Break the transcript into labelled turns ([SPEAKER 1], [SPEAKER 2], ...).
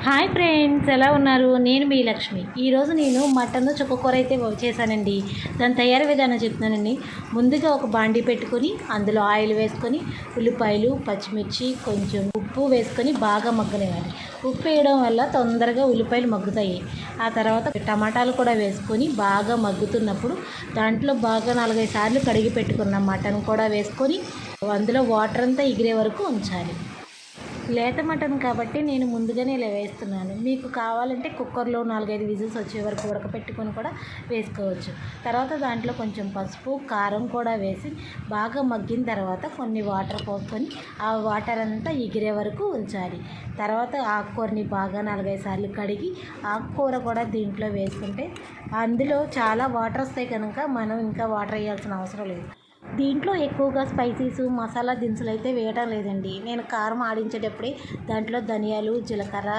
[SPEAKER 1] Hi friends, ఎలా ఉన్నారు? నేను మీ లక్ష్మి. ఈరోజు నేను మటన్ చుక్కకూర అయితే చేశానండి. దాని తయారీ విధానం చెప్తున్నానండి. ముందుగా ఒక బాండీ పెట్టుకొని అందులో ఆయిల్ వేసుకొని ఉల్లిపాయలు, పచ్చిమిర్చి, కొంచెం ఉప్పు వేసుకొని బాగా మగ్గనివ్వాలి. ఉప్పు వేయడం వల్ల తొందరగా ఉల్లిపాయలు మగ్గుతాయి. ఆ తర్వాత టమాటాలు కూడా వేసుకొని బాగా మగ్గుతున్నప్పుడు దాంట్లో బాగా 4-5 సార్లు కడిగి పెట్టుకున్న మటన్ కూడా వేసుకొని అందులో వాటర్ అంతా ఎగిరే వరకు ఉంచాలి. లేత మటన్ కాబట్టి నేను ముందుగానే ఇలా వేస్తున్నాను. మీకు కావాలంటే కుక్కర్లో 4-5 విజిల్స్ వచ్చే వరకు ఉడకపెట్టుకొని కూడా వేసుకోవచ్చు. తర్వాత దాంట్లో కొంచెం పసుపు, కారం కూడా వేసి బాగా మగ్గిన తర్వాత కొన్ని వాటర్ పోసుకొని ఆ వాటర్ అంతా ఎగిరే వరకు ఉంచాలి. తర్వాత ఆకుకూరని బాగా 4-5 సార్లు కడిగి ఆకుకూర కూడా దీంట్లో వేసుకుంటే అందులో చాలా వాటర్ వస్తాయి కనుక మనం ఇంకా వాటర్ వేయాల్సిన అవసరం లేదు. దీంట్లో ఎక్కువగా స్పైసీస్, మసాలా దినుసులు అయితే వేయడం లేదండి. నేను కారం ఆడించేటప్పుడే దాంట్లో ధనియాలు, జీలకర్ర